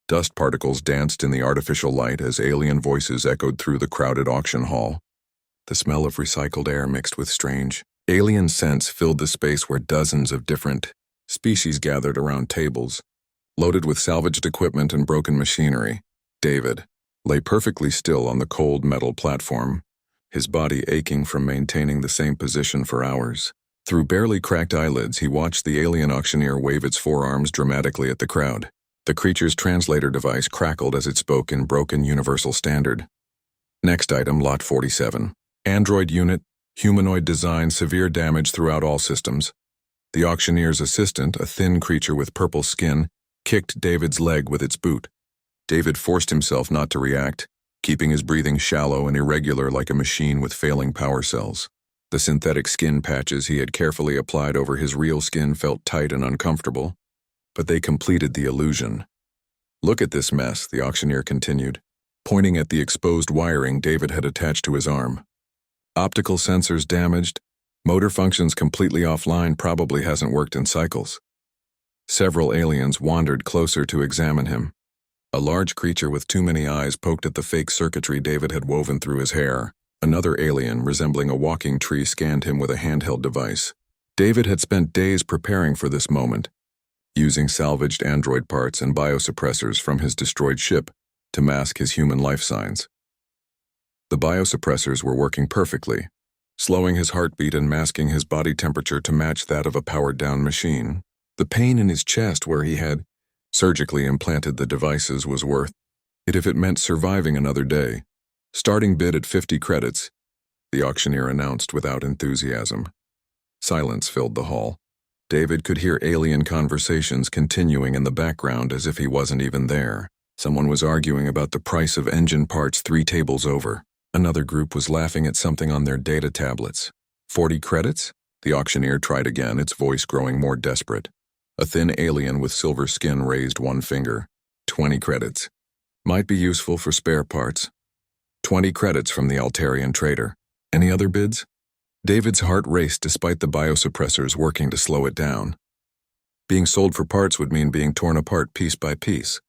Dust particles danced in the artificial light as alien voices echoed through the crowded auction hall. The smell of recycled air mixed with strange, alien scents filled the space where dozens of different species gathered around tables, loaded with salvaged equipment and broken machinery. David lay perfectly still on the cold metal platform, his body aching from maintaining the same position for hours. Through barely cracked eyelids, he watched the alien auctioneer wave its forearms dramatically at the crowd. The creature's translator device crackled as it spoke in broken Universal Standard. Next item, Lot 47. Android unit, humanoid design, severe damage throughout all systems. The auctioneer's assistant, a thin creature with purple skin, kicked David's leg with its boot. David forced himself not to react, keeping his breathing shallow and irregular like a machine with failing power cells. The synthetic skin patches he had carefully applied over his real skin felt tight and uncomfortable, but they completed the illusion. "Look at this mess," the auctioneer continued, pointing at the exposed wiring David had attached to his arm. "Optical sensors damaged, motor functions completely offline, probably hasn't worked in cycles." Several aliens wandered closer to examine him. A large creature with too many eyes poked at the fake circuitry David had woven through his hair. Another alien, resembling a walking tree, scanned him with a handheld device. David had spent days preparing for this moment, using salvaged android parts and biosuppressors from his destroyed ship to mask his human life signs. The biosuppressors were working perfectly, slowing his heartbeat and masking his body temperature to match that of a powered-down machine. The pain in his chest where he had surgically implanted the devices was worth it if it meant surviving another day. "Starting bid at 50 credits, the auctioneer announced without enthusiasm. Silence filled the hall. David could hear alien conversations continuing in the background as if he wasn't even there. Someone was arguing about the price of engine parts 3 tables over. Another group was laughing at something on their data tablets. 40 credits? The auctioneer tried again, its voice growing more desperate. A thin alien with silver skin raised one finger. 20 credits. Might be useful for spare parts. 20 credits from the Altarian trader. Any other bids? David's heart raced despite the biosuppressors working to slow it down. Being sold for parts would mean being torn apart piece by piece.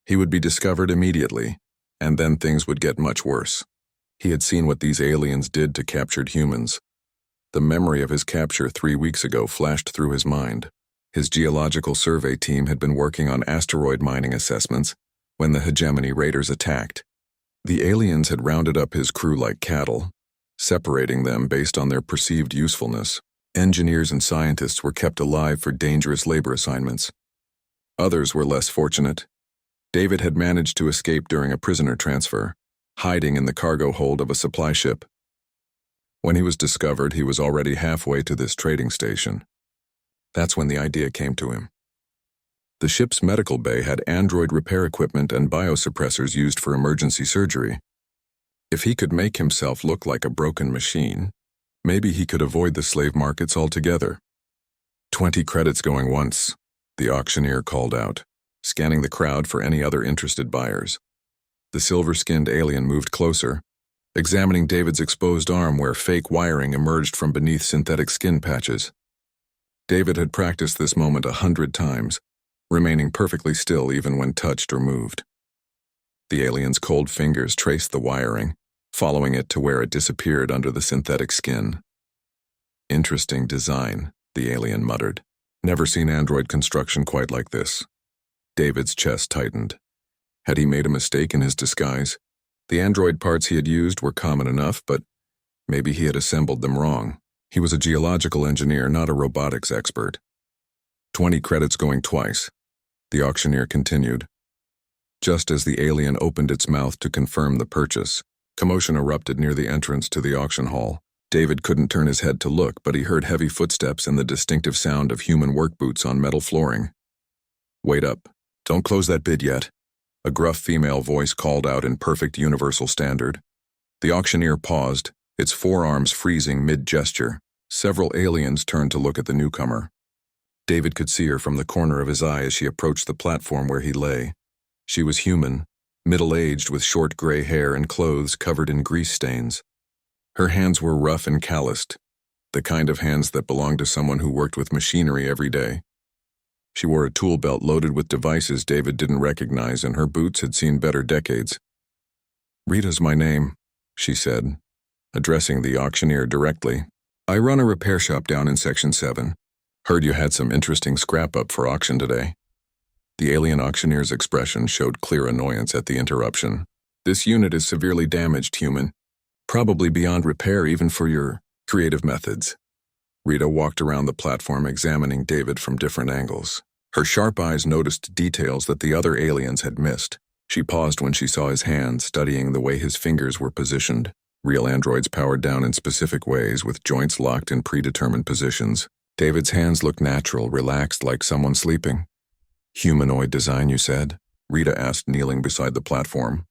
He would be discovered immediately, and then things would get much worse. He had seen what these aliens did to captured humans. The memory of his capture 3 weeks ago flashed through his mind. His geological survey team had been working on asteroid mining assessments when the hegemony raiders attacked. The aliens had rounded up his crew like cattle, separating them based on their perceived usefulness. Engineers and scientists were kept alive for dangerous labor assignments. Others were less fortunate. David had managed to escape during a prisoner transfer, hiding in the cargo hold of a supply ship. When he was discovered, he was already halfway to this trading station. That's when the idea came to him. The ship's medical bay had android repair equipment and biosuppressors used for emergency surgery. If he could make himself look like a broken machine, maybe he could avoid the slave markets altogether. 20 credits going once, the auctioneer called out, scanning the crowd for any other interested buyers. The silver-skinned alien moved closer, examining David's exposed arm where fake wiring emerged from beneath synthetic skin patches. David had practiced this moment 100 times, remaining perfectly still even when touched or moved. The alien's cold fingers traced the wiring, following it to where it disappeared under the synthetic skin. "Interesting design," the alien muttered. "Never seen android construction quite like this." David's chest tightened. Had he made a mistake in his disguise? The android parts he had used were common enough, but maybe he had assembled them wrong. He was a geological engineer, not a robotics expert. 20 credits going twice, the auctioneer continued. Just as the alien opened its mouth to confirm the purchase, commotion erupted near the entrance to the auction hall. David couldn't turn his head to look, but he heard heavy footsteps and the distinctive sound of human work boots on metal flooring. "Wait up. Don't close that bid yet," a gruff female voice called out in perfect Universal Standard. The auctioneer paused, its forearms freezing mid-gesture. Several aliens turned to look at the newcomer. David could see her from the corner of his eye as she approached the platform where he lay. She was human, middle-aged with short gray hair and clothes covered in grease stains. Her hands were rough and calloused, the kind of hands that belonged to someone who worked with machinery every day. She wore a tool belt loaded with devices David didn't recognize, and her boots had seen better decades. "Rita's my name," she said, addressing the auctioneer directly. "I run a repair shop down in Section 7. Heard you had some interesting scrap up for auction today." The alien auctioneer's expression showed clear annoyance at the interruption. "This unit is severely damaged, human. Probably beyond repair even for your creative methods." Rita walked around the platform, examining David from different angles. Her sharp eyes noticed details that the other aliens had missed. She paused when she saw his hands, studying the way his fingers were positioned. Real androids powered down in specific ways, with joints locked in predetermined positions. David's hands looked natural, relaxed, like someone sleeping. "Humanoid design, you said?" Rita asked, kneeling beside the platform.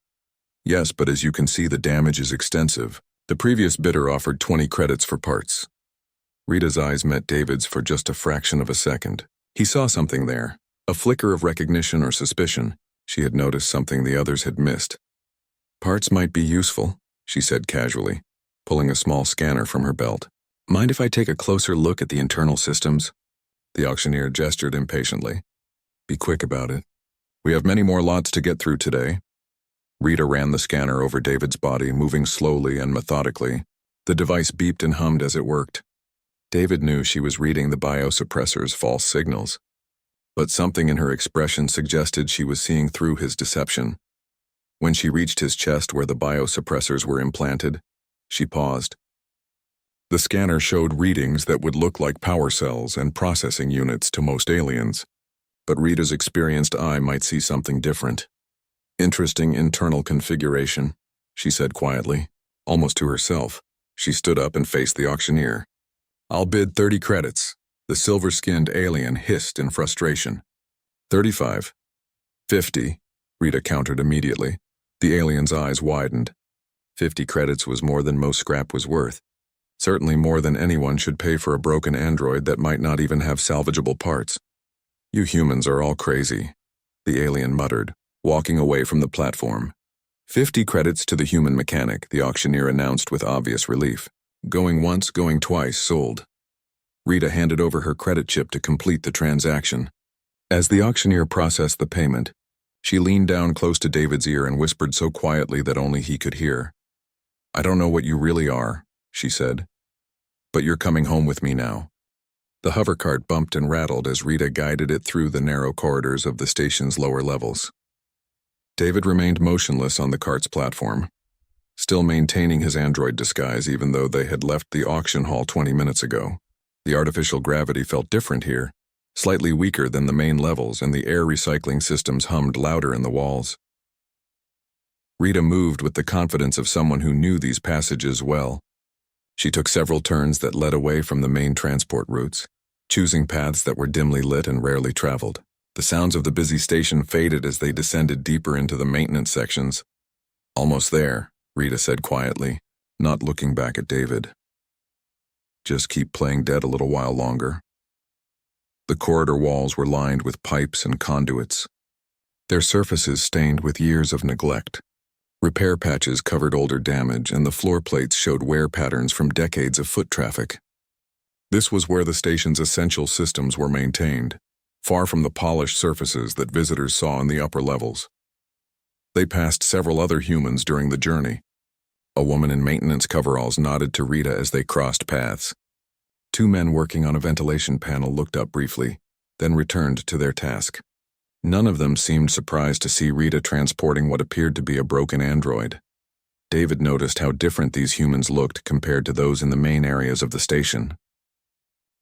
"Yes, but as you can see, the damage is extensive. The previous bidder offered 20 credits for parts." Rita's eyes met David's for just a fraction of a second. He saw something there, a flicker of recognition or suspicion. She had noticed something the others had missed. "Parts might be useful," she said casually, pulling a small scanner from her belt. "Mind if I take a closer look at the internal systems?" The auctioneer gestured impatiently. "Be quick about it. We have many more lots to get through today." Rita ran the scanner over David's body, moving slowly and methodically. The device beeped and hummed as it worked. David knew she was reading the biosuppressor's false signals, but something in her expression suggested she was seeing through his deception. When she reached his chest where the biosuppressors were implanted, she paused. The scanner showed readings that would look like power cells and processing units to most aliens, but Rita's experienced eye might see something different. "Interesting internal configuration," she said quietly, almost to herself. She stood up and faced the auctioneer. "I'll bid 30 credits," the silver-skinned alien hissed in frustration. 35. 50, Rita countered immediately. The alien's eyes widened. 50 credits was more than most scrap was worth. Certainly more than anyone should pay for a broken android that might not even have salvageable parts. "You humans are all crazy," the alien muttered, walking away from the platform. 50 credits to the human mechanic, the auctioneer announced with obvious relief. "Going once, going twice, sold." Rita handed over her credit chip to complete the transaction. As the auctioneer processed the payment, she leaned down close to David's ear and whispered so quietly that only he could hear. "I don't know what you really are," she said, "but you're coming home with me now." The hovercart bumped and rattled as Rita guided it through the narrow corridors of the station's lower levels. David remained motionless on the cart's platform, still maintaining his android disguise even though they had left the auction hall 20 minutes ago. The artificial gravity felt different here, slightly weaker than the main levels, and the air recycling systems hummed louder in the walls. Rita moved with the confidence of someone who knew these passages well. She took several turns that led away from the main transport routes, choosing paths that were dimly lit and rarely traveled. The sounds of the busy station faded as they descended deeper into the maintenance sections. "Almost there," Rita said quietly, not looking back at David. "Just keep playing dead a little while longer." The corridor walls were lined with pipes and conduits, their surfaces stained with years of neglect. Repair patches covered older damage, and the floor plates showed wear patterns from decades of foot traffic. This was where the station's essential systems were maintained, far from the polished surfaces that visitors saw in the upper levels. They passed several other humans during the journey. A woman in maintenance coveralls nodded to Rita as they crossed paths. Two men working on a ventilation panel looked up briefly, then returned to their task. None of them seemed surprised to see Rita transporting what appeared to be a broken android. David noticed how different these humans looked compared to those in the main areas of the station.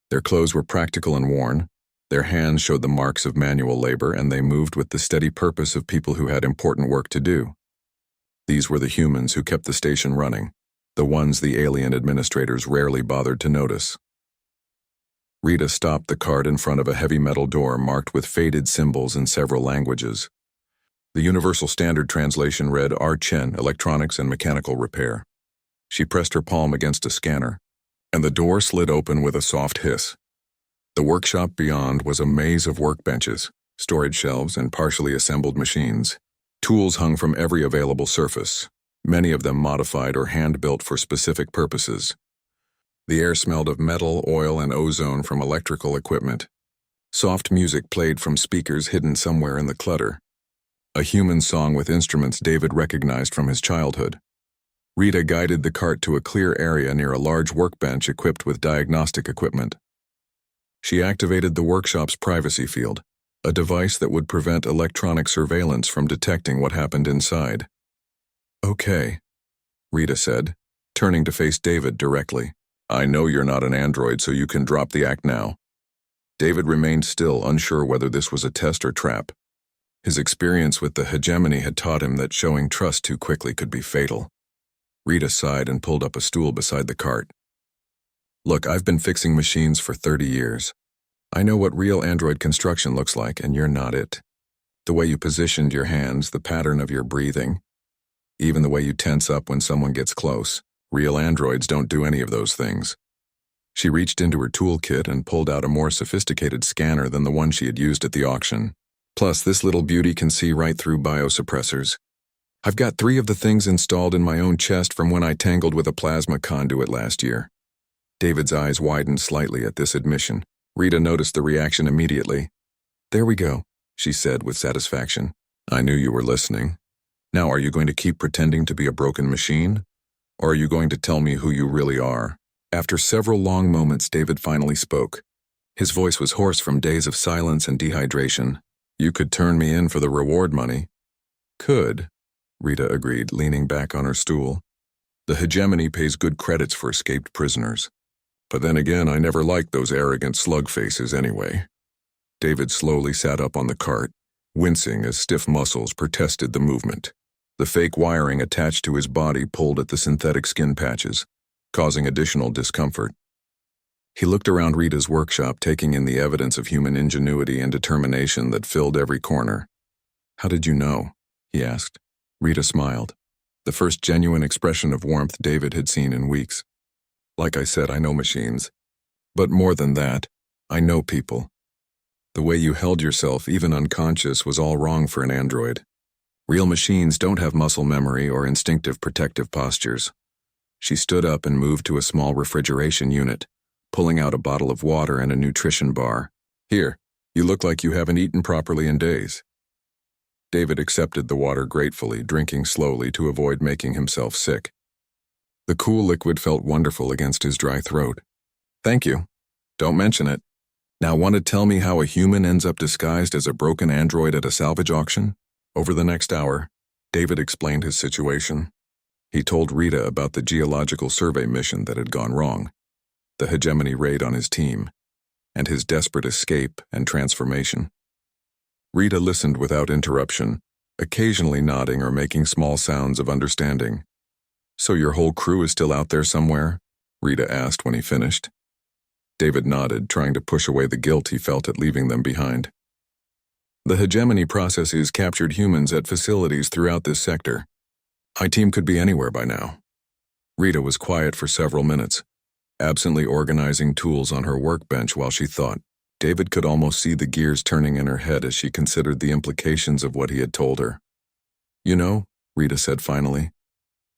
Their clothes were practical and worn, their hands showed the marks of manual labor, and they moved with the steady purpose of people who had important work to do. These were the humans who kept the station running, the ones the alien administrators rarely bothered to notice. Rita stopped the cart in front of a heavy metal door marked with faded symbols in several languages. The Universal Standard Translation read R-Chen, Electronics and Mechanical Repair. She pressed her palm against a scanner, and the door slid open with a soft hiss. The workshop beyond was a maze of workbenches, storage shelves, and partially assembled machines. Tools hung from every available surface, many of them modified or hand-built for specific purposes. The air smelled of metal, oil, and ozone from electrical equipment. Soft music played from speakers hidden somewhere in the clutter. A human song with instruments David recognized from his childhood. Rita guided the cart to a clear area near a large workbench equipped with diagnostic equipment. She activated the workshop's privacy field, a device that would prevent electronic surveillance from detecting what happened inside. "Okay," Rita said, turning to face David directly. "I know you're not an android, so you can drop the act now." David remained still, unsure whether this was a test or trap. His experience with the hegemony had taught him that showing trust too quickly could be fatal. Rita sighed and pulled up a stool beside the cart. "Look, I've been fixing machines for 30 years. I know what real android construction looks like, and you're not it. The way you positioned your hands, the pattern of your breathing, even the way you tense up when someone gets close. Real androids don't do any of those things." She reached into her toolkit and pulled out a more sophisticated scanner than the one she had used at the auction. "Plus, this little beauty can see right through biosuppressors. I've got 3 of the things installed in my own chest from when I tangled with a plasma conduit last year." David's eyes widened slightly at this admission. Rita noticed the reaction immediately. "There we go," she said with satisfaction. "I knew you were listening. Now, are you going to keep pretending to be a broken machine? Or are you going to tell me who you really are?" After several long moments, David finally spoke. His voice was hoarse from days of silence and dehydration. "You could turn me in for the reward money." "Could," Rita agreed, leaning back on her stool. "The hegemony pays good credits for escaped prisoners. But then again, I never liked those arrogant slug faces anyway." David slowly sat up on the cart, wincing as stiff muscles protested the movement. The fake wiring attached to his body pulled at the synthetic skin patches, causing additional discomfort. He looked around Rita's workshop, taking in the evidence of human ingenuity and determination that filled every corner. "How did you know?" he asked. Rita smiled, the first genuine expression of warmth David had seen in weeks. "Like I said, I know machines. But more than that, I know people. The way you held yourself, even unconscious, was all wrong for an android. Real machines don't have muscle memory or instinctive protective postures." She stood up and moved to a small refrigeration unit, pulling out a bottle of water and a nutrition bar. "Here, you look like you haven't eaten properly in days." David accepted the water gratefully, drinking slowly to avoid making himself sick. The cool liquid felt wonderful against his dry throat. "Thank you. Don't mention it. Now, want to tell me how a human ends up disguised as a broken android at a salvage auction?" Over the next hour, David explained his situation. He told Rita about the geological survey mission that had gone wrong, the hegemony raid on his team, and his desperate escape and transformation. Rita listened without interruption, occasionally nodding or making small sounds of understanding. "So your whole crew is still out there somewhere?" Rita asked when he finished. David nodded, trying to push away the guilt he felt at leaving them behind. "The hegemony processes captured humans at facilities throughout this sector. My team could be anywhere by now." Rita was quiet for several minutes, absently organizing tools on her workbench while she thought. David could almost see the gears turning in her head as she considered the implications of what he had told her. "You know," Rita said finally,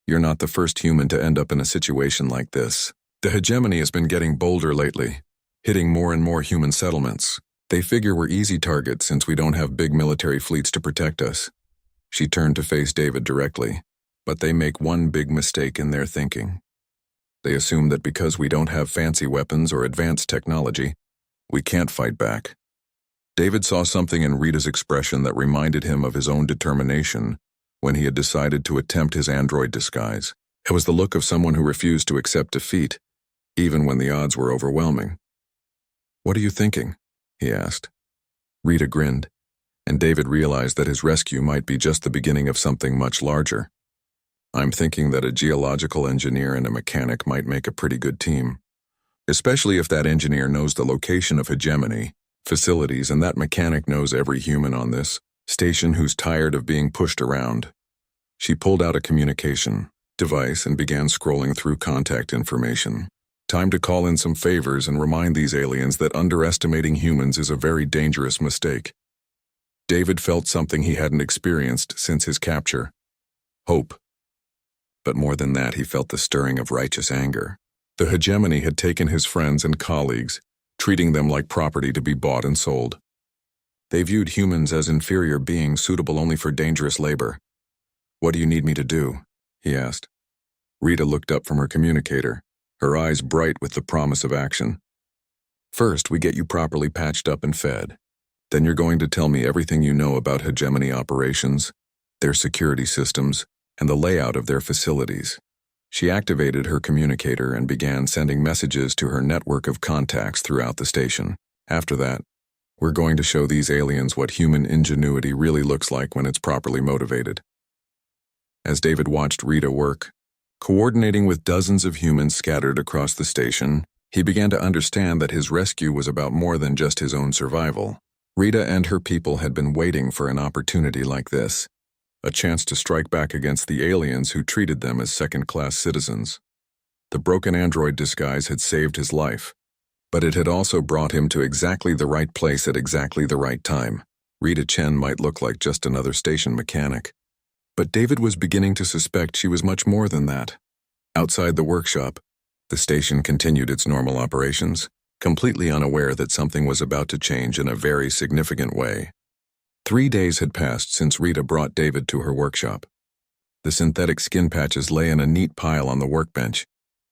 "you're not the first human to end up in a situation like this. The hegemony has been getting bolder lately, hitting more and more human settlements. They figure we're easy targets since we don't have big military fleets to protect us." She turned to face David directly. "But they make one big mistake in their thinking. They assume that because we don't have fancy weapons or advanced technology, we can't fight back." David saw something in Rita's expression that reminded him of his own determination when he had decided to attempt his android disguise. It was the look of someone who refused to accept defeat, even when the odds were overwhelming. "What are you thinking?" he asked. Rita grinned, and David realized that his rescue might be just the beginning of something much larger. "I'm thinking that a geological engineer and a mechanic might make a pretty good team. Especially if that engineer knows the location of hegemony, facilities, and that mechanic knows every human on this station who's tired of being pushed around." She pulled out a communication device and began scrolling through contact information. Time to call in some favors and remind these aliens that underestimating humans is a very dangerous mistake. David felt something he hadn't experienced since his capture. Hope. But more than that, he felt the stirring of righteous anger. The hegemony had taken his friends and colleagues, treating them like property to be bought and sold. They viewed humans as inferior beings suitable only for dangerous labor. "What do you need me to do?" he asked. Rita looked up from her communicator, her eyes bright with the promise of action. "First, we get you properly patched up and fed. Then you're going to tell me everything you know about hegemony operations, their security systems, and the layout of their facilities." She activated her communicator and began sending messages to her network of contacts throughout the station. "After that, we're going to show these aliens what human ingenuity really looks like when it's properly motivated." As David watched Rita work, coordinating with dozens of humans scattered across the station, he began to understand that his rescue was about more than just his own survival. Rita and her people had been waiting for an opportunity like this, a chance to strike back against the aliens who treated them as second-class citizens. The broken android disguise had saved his life, but it had also brought him to exactly the right place at exactly the right time. Rita Chen might look like just another station mechanic, but David was beginning to suspect she was much more than that. Outside the workshop, the station continued its normal operations, completely unaware that something was about to change in a very significant way. 3 days had passed since Rita brought David to her workshop. The synthetic skin patches lay in a neat pile on the workbench,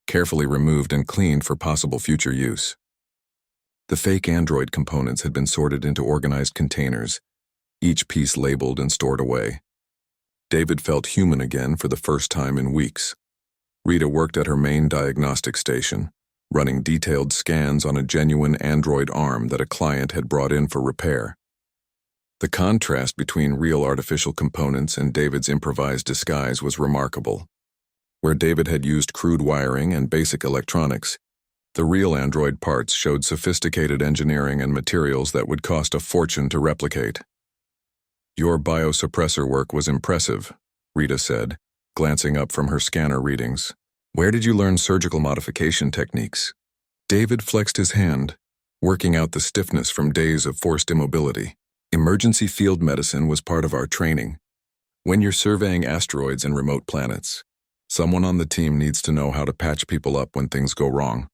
carefully removed and cleaned for possible future use. The fake android components had been sorted into organized containers, each piece labeled and stored away. David felt human again for the first time in weeks. Rita worked at her main diagnostic station, running detailed scans on a genuine android arm that a client had brought in for repair. The contrast between real artificial components and David's improvised disguise was remarkable. Where David had used crude wiring and basic electronics, the real android parts showed sophisticated engineering and materials that would cost a fortune to replicate. "Your biosuppressor work was impressive," Rita said, glancing up from her scanner readings. "Where did you learn surgical modification techniques?" David flexed his hand, working out the stiffness from days of forced immobility. "Emergency field medicine was part of our training. When you're surveying asteroids and remote planets, someone on the team needs to know how to patch people up when things go wrong."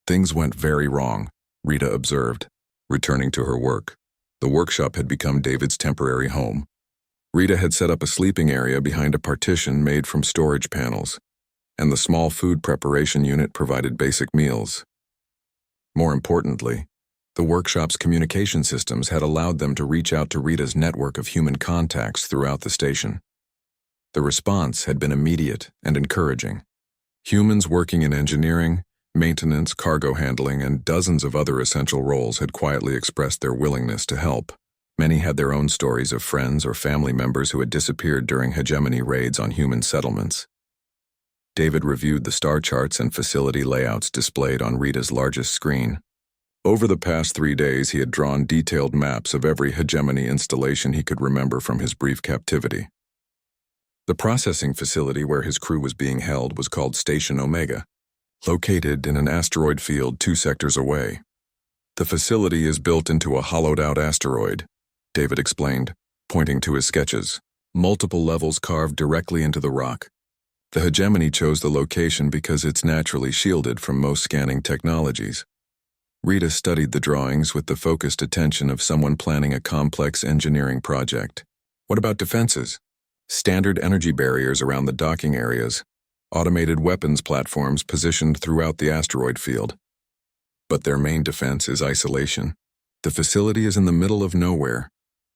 "Things went very wrong," Rita observed, returning to her work. The workshop had become David's temporary home. Rita had set up a sleeping area behind a partition made from storage panels, and the small food preparation unit provided basic meals. More importantly, the workshop's communication systems had allowed them to reach out to Rita's network of human contacts throughout the station. The response had been immediate and encouraging. Humans working in engineering, maintenance, cargo handling, and dozens of other essential roles had quietly expressed their willingness to help. Many had their own stories of friends or family members who had disappeared during hegemony raids on human settlements. David reviewed the star charts and facility layouts displayed on Rita's largest screen. Over the past 3 days, he had drawn detailed maps of every hegemony installation he could remember from his brief captivity. The processing facility where his crew was being held was called Station Omega, located in an asteroid field 2 sectors away. "The facility is built into a hollowed-out asteroid," David explained, pointing to his sketches, multiple levels carved directly into the rock. The hegemony chose the location because it's naturally shielded from most scanning technologies. Rita studied the drawings with the focused attention of someone planning a complex engineering project. "What about defenses?" "Standard energy barriers around the docking areas, automated weapons platforms positioned throughout the asteroid field. But their main defense is isolation. The facility is in the middle of nowhere,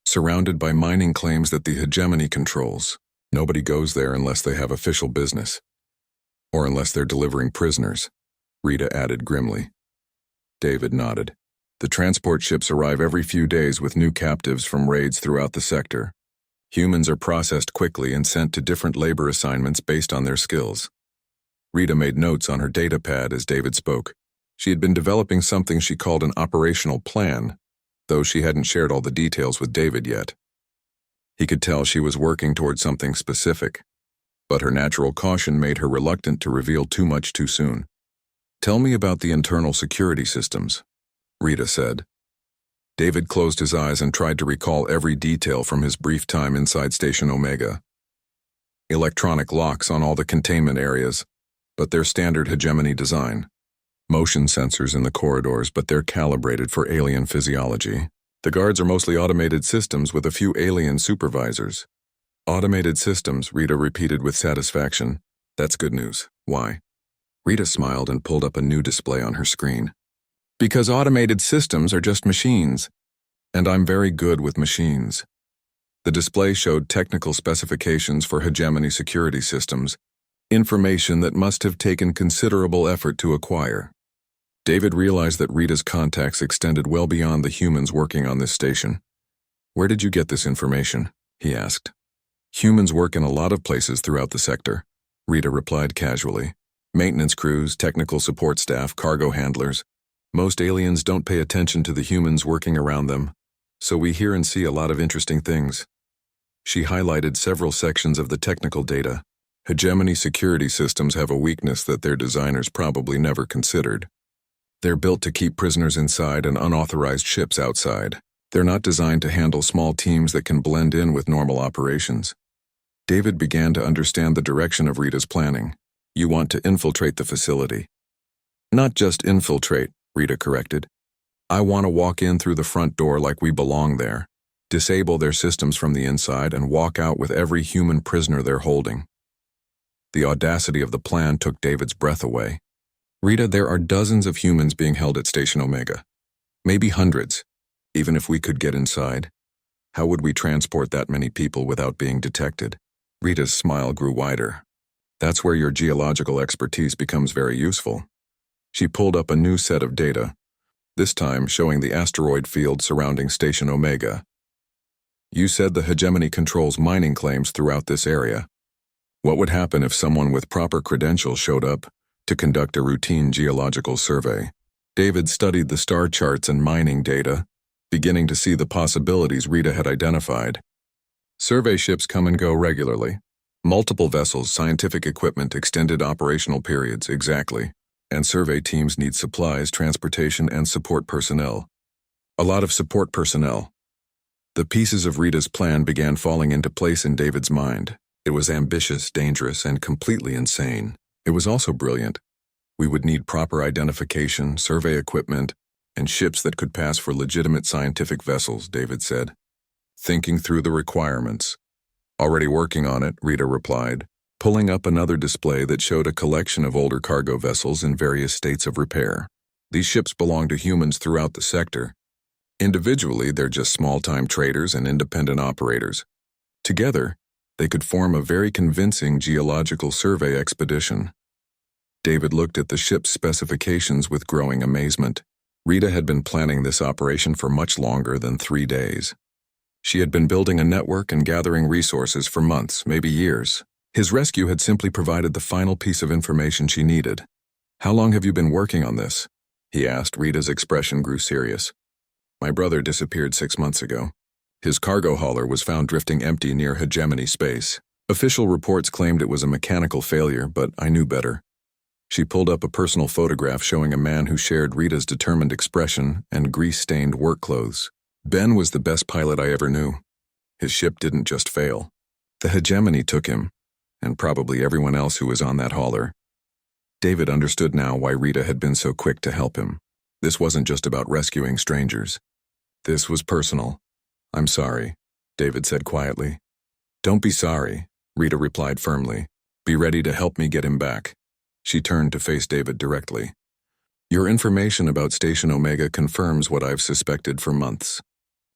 surrounded by mining claims that the hegemony controls. Nobody goes there unless they have official business. Or unless they're delivering prisoners," Rita added grimly. David nodded. "The transport ships arrive every few days with new captives from raids throughout the sector. Humans are processed quickly and sent to different labor assignments based on their skills." Rita made notes on her data pad as David spoke. She had been developing something she called an operational plan, though she hadn't shared all the details with David yet. He could tell she was working toward something specific, but her natural caution made her reluctant to reveal too much too soon. "Tell me about the internal security systems," Rita said. David closed his eyes and tried to recall every detail from his brief time inside Station Omega. Electronic locks on all the containment areas, but their standard hegemony design. motion sensors in the corridors, but they're calibrated for alien physiology. The guards are mostly automated systems with a few alien supervisors. Automated systems, Rita repeated with satisfaction. That's good news. Why? Rita smiled and pulled up a new display on her screen. Because automated systems are just machines, and I'm very good with machines. The display showed technical specifications for hegemony security systems, information that must have taken considerable effort to acquire. David realized that Rita's contacts extended well beyond the humans working on this station. Where did you get this information? He asked. Humans work in a lot of places throughout the sector, Rita replied casually. Maintenance crews, technical support staff, cargo handlers. Most aliens don't pay attention to the humans working around them, so we hear and see a lot of interesting things. She highlighted several sections of the technical data. Hegemony security systems have a weakness that their designers probably never considered. They're built to keep prisoners inside and unauthorized ships outside. They're not designed to handle small teams that can blend in with normal operations. David began to understand the direction of Rita's planning. You want to infiltrate the facility. Not just infiltrate, Rita corrected. I want to walk in through the front door like we belong there, disable their systems from the inside, and walk out with every human prisoner they're holding. The audacity of the plan took David's breath away. Rita, there are dozens of humans being held at Station Omega. Maybe hundreds, even if we could get inside. How would we transport that many people without being detected? Rita's smile grew wider. That's where your geological expertise becomes very useful. She pulled up a new set of data, this time showing the asteroid field surrounding Station Omega. You said the hegemony controls mining claims throughout this area. What would happen if someone with proper credentials showed up to conduct a routine geological survey? David studied the star charts and mining data, beginning to see the possibilities Rita had identified. Survey ships come and go regularly. Multiple vessels, scientific equipment, extended operational periods, exactly. And survey teams need supplies, transportation, and support personnel. A lot of support personnel. The pieces of Rita's plan began falling into place in David's mind. It was ambitious, dangerous, and completely insane. It was also brilliant. We would need proper identification, survey equipment, and ships that could pass for legitimate scientific vessels, David said. Thinking through the requirements. Already working on it, Rita replied, pulling up another display that showed a collection of older cargo vessels in various states of repair. These ships belong to humans throughout the sector. Individually, they're just small-time traders and independent operators. Together, they could form a very convincing geological survey expedition. David looked at the ship's specifications with growing amazement. Rita had been planning this operation for much longer than 3 days. She had been building a network and gathering resources for months, maybe years. His rescue had simply provided the final piece of information she needed. How long have you been working on this? He asked. Rita's expression grew serious. My brother disappeared 6 months ago. His cargo hauler was found drifting empty near hegemony space. Official reports claimed it was a mechanical failure, but I knew better. She pulled up a personal photograph showing a man who shared Rita's determined expression and grease-stained work clothes. Ben was the best pilot I ever knew. His ship didn't just fail. The hegemony took him, and probably everyone else who was on that hauler. David understood now why Rita had been so quick to help him. This wasn't just about rescuing strangers. This was personal. I'm sorry, David said quietly. Don't be sorry, Rita replied firmly. Be ready to help me get him back. She turned to face David directly. Your information about Station Omega confirms what I've suspected for months.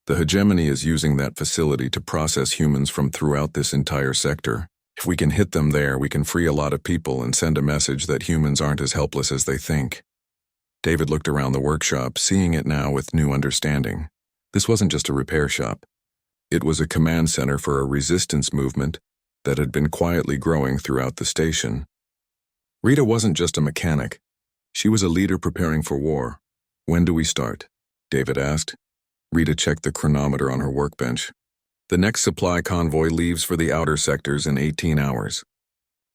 The hegemony is using that facility to process humans from throughout this entire sector. If we can hit them there, we can free a lot of people and send a message that humans aren't as helpless as they think. David looked around the workshop, seeing it now with new understanding. This wasn't just a repair shop. It was a command center for a resistance movement that had been quietly growing throughout the station. Rita wasn't just a mechanic. She was a leader preparing for war. When do we start? David asked. Rita checked the chronometer on her workbench. The next supply convoy leaves for the outer sectors in 18 hours.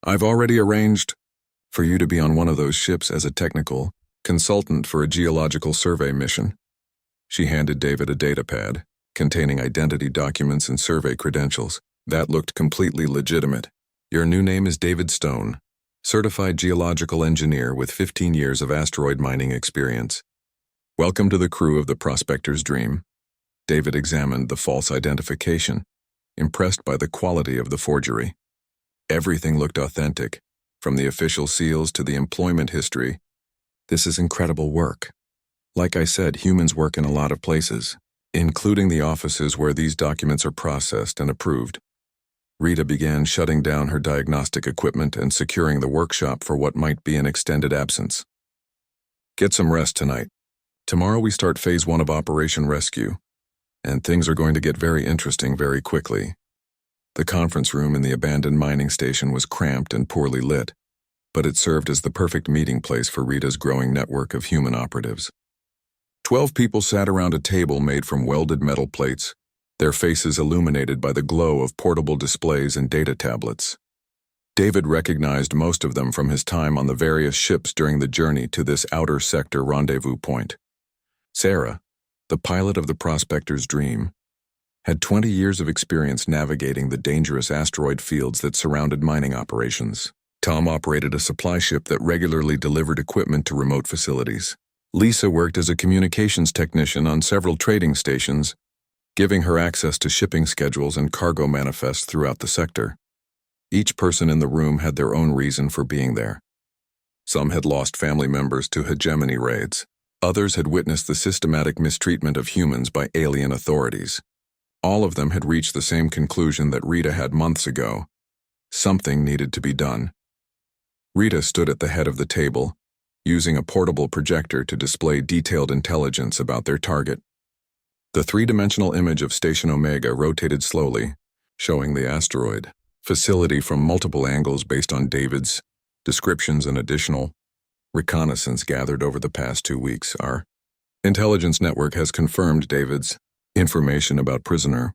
I've already arranged for you to be on one of those ships as a technical consultant for a geological survey mission. She handed David a datapad containing identity documents and survey credentials. That looked completely legitimate. Your new name is David Stone. certified geological engineer with 15 years of asteroid mining experience. Welcome to the crew of the Prospector's Dream. David examined the false identification, impressed by the quality of the forgery. Everything looked authentic, from the official seals to the employment history. This is incredible work. Like I said, humans work in a lot of places, including the offices where these documents are processed and approved. Rita began shutting down her diagnostic equipment and securing the workshop for what might be an extended absence. Get some rest tonight. Tomorrow we start Phase 1 of Operation Rescue, and things are going to get very interesting very quickly. The conference room in the abandoned mining station was cramped and poorly lit, but it served as the perfect meeting place for Rita's growing network of human operatives. 12 people sat around a table made from welded metal plates, their faces illuminated by the glow of portable displays and data tablets. David recognized most of them from his time on the various ships during the journey to this outer sector rendezvous point. Sarah, the pilot of the Prospector's Dream, had 20 years of experience navigating the dangerous asteroid fields that surrounded mining operations. Tom operated a supply ship that regularly delivered equipment to remote facilities. Lisa worked as a communications technician on several trading stations, giving her access to shipping schedules and cargo manifests throughout the sector. Each person in the room had their own reason for being there. Some had lost family members to hegemony raids. Others had witnessed the systematic mistreatment of humans by alien authorities. All of them had reached the same conclusion that Rita had months ago. Something needed to be done. Rita stood at the head of the table, using a portable projector to display detailed intelligence about their target. The three-dimensional image of Station Omega rotated slowly, showing the asteroid facility from multiple angles based on David's descriptions and additional reconnaissance gathered over the past 2 weeks. Our intelligence network has confirmed David's information about prisoner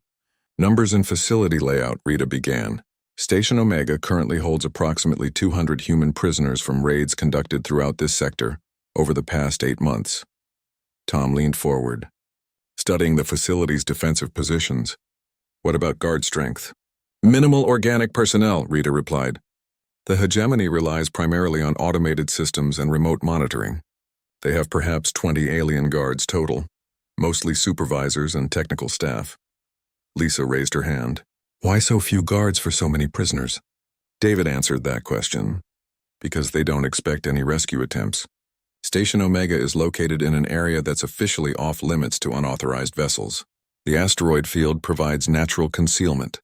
numbers and facility layout. Rita began. Station Omega currently holds approximately 200 human prisoners from raids conducted throughout this sector over the past 8 months. Tom leaned forward, studying the facility's defensive positions. What about guard strength? Minimal organic personnel, Rita replied. The hegemony relies primarily on automated systems and remote monitoring. They have perhaps 20 alien guards total, mostly supervisors and technical staff. Lisa raised her hand. Why so few guards for so many prisoners? David answered that question. Because they don't expect any rescue attempts. Station Omega is located in an area that's officially off-limits to unauthorized vessels. The asteroid field provides natural concealment,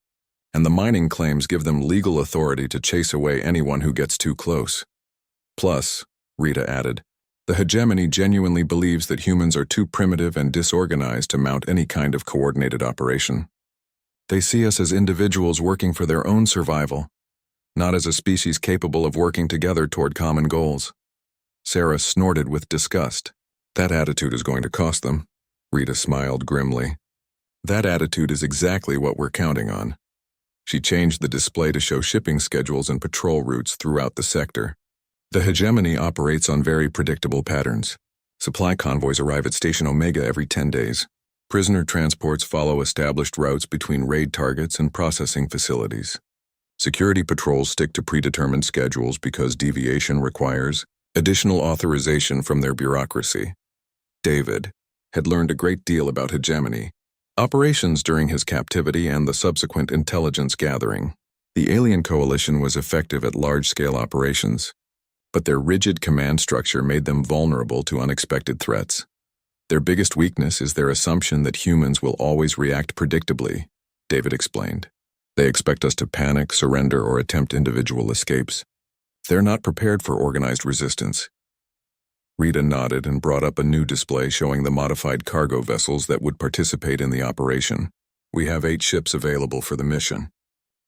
and the mining claims give them legal authority to chase away anyone who gets too close. Plus, Rita added, the hegemony genuinely believes that humans are too primitive and disorganized to mount any kind of coordinated operation. They see us as individuals working for their own survival, not as a species capable of working together toward common goals. Sarah snorted with disgust. That attitude is going to cost them. Rita smiled grimly. That attitude is exactly what we're counting on. She changed the display to show shipping schedules and patrol routes throughout the sector. The hegemony operates on very predictable patterns. Supply convoys arrive at Station Omega every 10 days. Prisoner transports follow established routes between raid targets and processing facilities. Security patrols stick to predetermined schedules because deviation requires additional authorization from their bureaucracy. David had learned a great deal about hegemony, operations during his captivity and the subsequent intelligence gathering. The alien coalition was effective at large-scale operations, but their rigid command structure made them vulnerable to unexpected threats. Their biggest weakness is their assumption that humans will always react predictably, David explained. They expect us to panic, surrender, or attempt individual escapes. They're not prepared for organized resistance. Rita nodded and brought up a new display showing the modified cargo vessels that would participate in the operation. We have 8 ships available for the mission.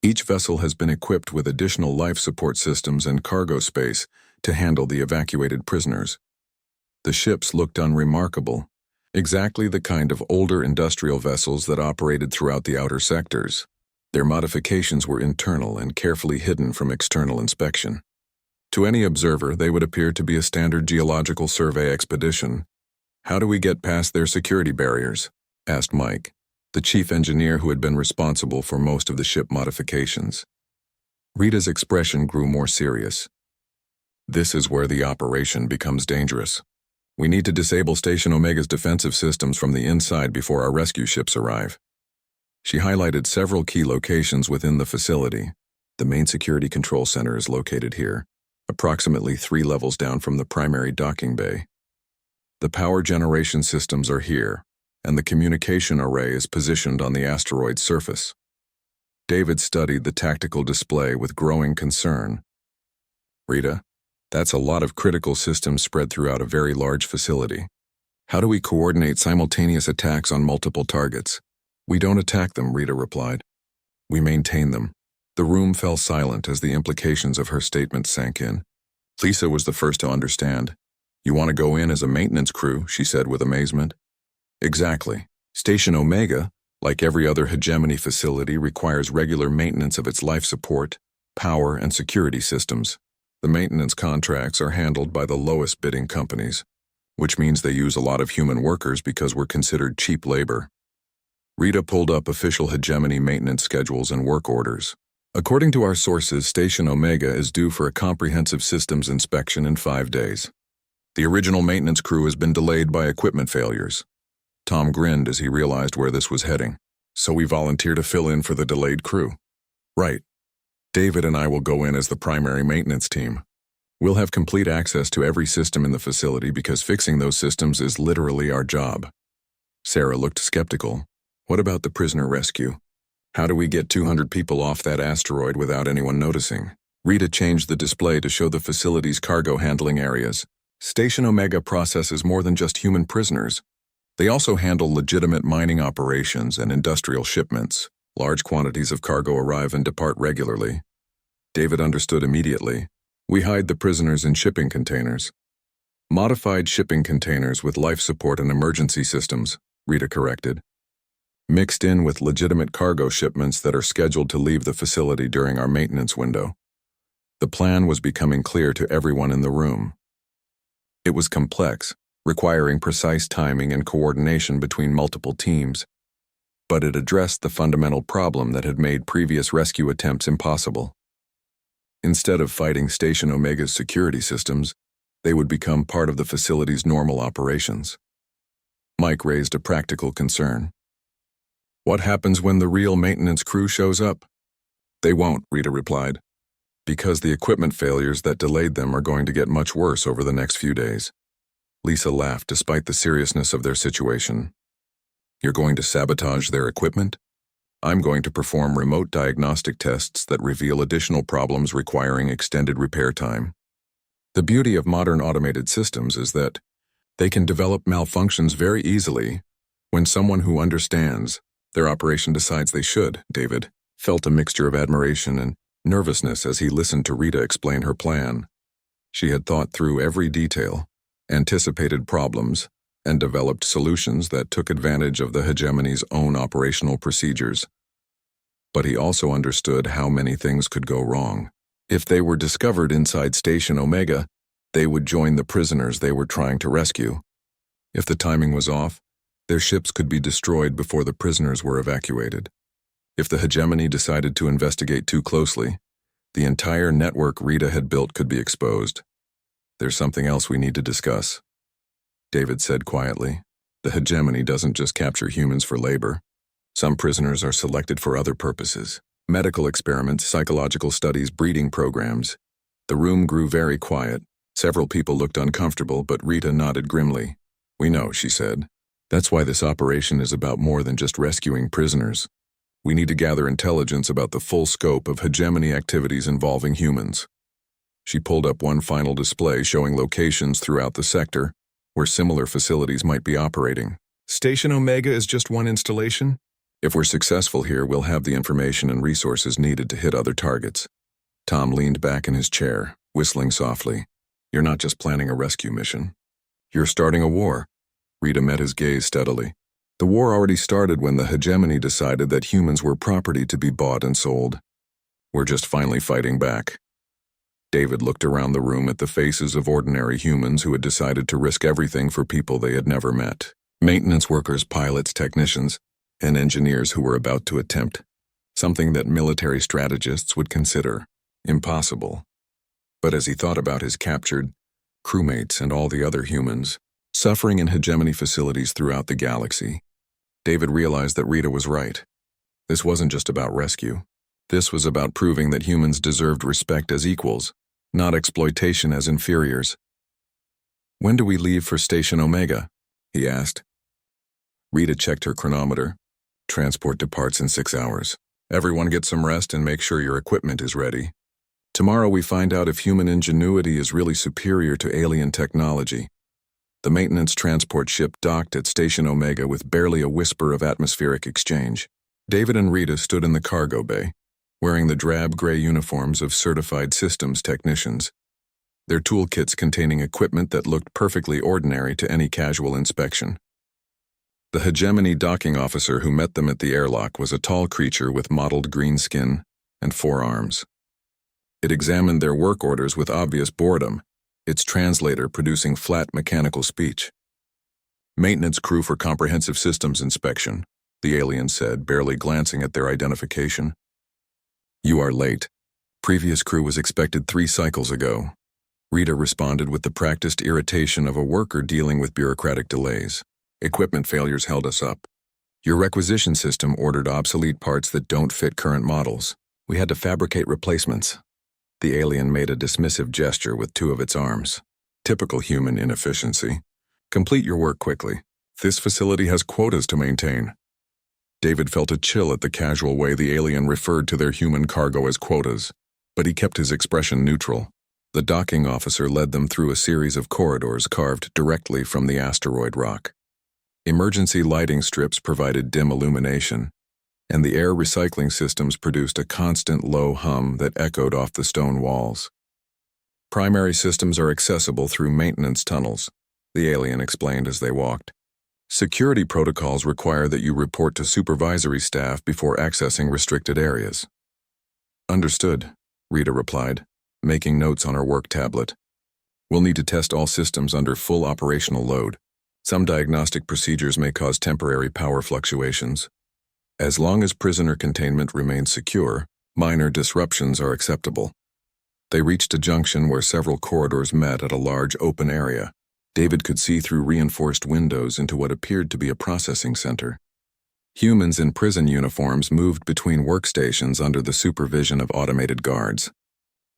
Each vessel has been equipped with additional life support systems and cargo space to handle the evacuated prisoners. The ships looked unremarkable, exactly the kind of older industrial vessels that operated throughout the outer sectors. Their modifications were internal and carefully hidden from external inspection. To any observer, they would appear to be a standard geological survey expedition. How do we get past their security barriers? Asked Mike, the chief engineer who had been responsible for most of the ship modifications. Rita's expression grew more serious. This is where the operation becomes dangerous. We need to disable Station Omega's defensive systems from the inside before our rescue ships arrive. She highlighted several key locations within the facility. The main security control center is located here, approximately 3 levels down from the primary docking bay. The power generation systems are here, and the communication array is positioned on the asteroid's surface. David studied the tactical display with growing concern. Rita, that's a lot of critical systems spread throughout a very large facility. How do we coordinate simultaneous attacks on multiple targets? We don't attack them, Rita replied. We maintain them. The room fell silent as the implications of her statement sank in. Lisa was the first to understand. You want to go in as a maintenance crew, she said with amazement. Exactly. Station Omega, like every other hegemony facility, requires regular maintenance of its life support, power, and security systems. The maintenance contracts are handled by the lowest bidding companies, which means they use a lot of human workers because we're considered cheap labor. Rita pulled up official hegemony maintenance schedules and work orders. According to our sources, Station Omega is due for a comprehensive systems inspection in 5 days. The original maintenance crew has been delayed by equipment failures. Tom grinned as he realized where this was heading. So we volunteer to fill in for the delayed crew. Right. David and I will go in as the primary maintenance team. We'll have complete access to every system in the facility because fixing those systems is literally our job. Sarah looked skeptical. What about the prisoner rescue? How do we get 200 people off that asteroid without anyone noticing? Rita changed the display to show the facility's cargo handling areas. Station Omega processes more than just human prisoners. They also handle legitimate mining operations and industrial shipments. Large quantities of cargo arrive and depart regularly. David understood immediately. We hide the prisoners in shipping containers. Modified shipping containers with life support and emergency systems, Rita corrected. Mixed in with legitimate cargo shipments that are scheduled to leave the facility during our maintenance window. The plan was becoming clear to everyone in the room. It was complex, requiring precise timing and coordination between multiple teams, but it addressed the fundamental problem that had made previous rescue attempts impossible. Instead of fighting Station Omega's security systems, they would become part of the facility's normal operations. Mike raised a practical concern. What happens when the real maintenance crew shows up? They won't, Rita replied, because the equipment failures that delayed them are going to get much worse over the next few days. Lisa laughed despite the seriousness of their situation. You're going to sabotage their equipment? I'm going to perform remote diagnostic tests that reveal additional problems requiring extended repair time. The beauty of modern automated systems is that they can develop malfunctions very easily when someone who understands their operation decides they should. David felt a mixture of admiration and nervousness as he listened to Rita explain her plan. She had thought through every detail, anticipated problems, and developed solutions that took advantage of the hegemony's own operational procedures. But he also understood how many things could go wrong. If they were discovered inside Station Omega, they would join the prisoners they were trying to rescue. If the timing was off, their ships could be destroyed before the prisoners were evacuated. If the hegemony decided to investigate too closely, the entire network Rita had built could be exposed. There's something else we need to discuss, David said quietly. The hegemony doesn't just capture humans for labor. Some prisoners are selected for other purposes. Medical experiments, psychological studies, breeding programs. The room grew very quiet. Several people looked uncomfortable, but Rita nodded grimly. We know, she said. That's why this operation is about more than just rescuing prisoners. We need to gather intelligence about the full scope of hegemony activities involving humans. She pulled up one final display showing locations throughout the sector where similar facilities might be operating. Station Omega is just one installation? If we're successful here, we'll have the information and resources needed to hit other targets. Tom leaned back in his chair, whistling softly. You're not just planning a rescue mission. You're starting a war. Rita met his gaze steadily. The war already started when the hegemony decided that humans were property to be bought and sold. We're just finally fighting back. David looked around the room at the faces of ordinary humans who had decided to risk everything for people they had never met. Maintenance workers, pilots, technicians, and engineers who were about to attempt something that military strategists would consider impossible. But as he thought about his captured crewmates and all the other humans suffering in hegemony facilities throughout the galaxy, David realized that Rita was right. This wasn't just about rescue. This was about proving that humans deserved respect as equals, not exploitation as inferiors. "When do we leave for Station Omega?" he asked. Rita checked her chronometer. "Transport departs in 6 hours. Everyone get some rest and make sure your equipment is ready. Tomorrow we find out if human ingenuity is really superior to alien technology." The maintenance transport ship docked at Station Omega with barely a whisper of atmospheric exchange. David and Rita stood in the cargo bay, wearing the drab gray uniforms of certified systems technicians, their toolkits containing equipment that looked perfectly ordinary to any casual inspection. The hegemony docking officer who met them at the airlock was a tall creature with mottled green skin and 4 arms. It examined their work orders with obvious boredom, its translator producing flat mechanical speech. "Maintenance crew for comprehensive systems inspection," the alien said, barely glancing at their identification. "You are late. Previous crew was expected 3 cycles ago," Rita responded with the practiced irritation of a worker dealing with bureaucratic delays. "Equipment failures held us up. Your requisition system ordered obsolete parts that don't fit current models. We had to fabricate replacements." The alien made a dismissive gesture with 2 of its arms. "Typical human inefficiency. Complete your work quickly. This facility has quotas to maintain." David felt a chill at the casual way the alien referred to their human cargo as quotas, but he kept his expression neutral. The docking officer led them through a series of corridors carved directly from the asteroid rock. Emergency lighting strips provided dim illumination, and the air recycling systems produced a constant low hum that echoed off the stone walls. "Primary systems are accessible through maintenance tunnels," the alien explained as they walked. "Security protocols require that you report to supervisory staff before accessing restricted areas." "Understood," Rita replied, making notes on her work tablet. "We'll need to test all systems under full operational load. Some diagnostic procedures may cause temporary power fluctuations. As long as prisoner containment remains secure, minor disruptions are acceptable." They reached a junction where several corridors met at a large open area. David could see through reinforced windows into what appeared to be a processing center. Humans in prison uniforms moved between workstations under the supervision of automated guards.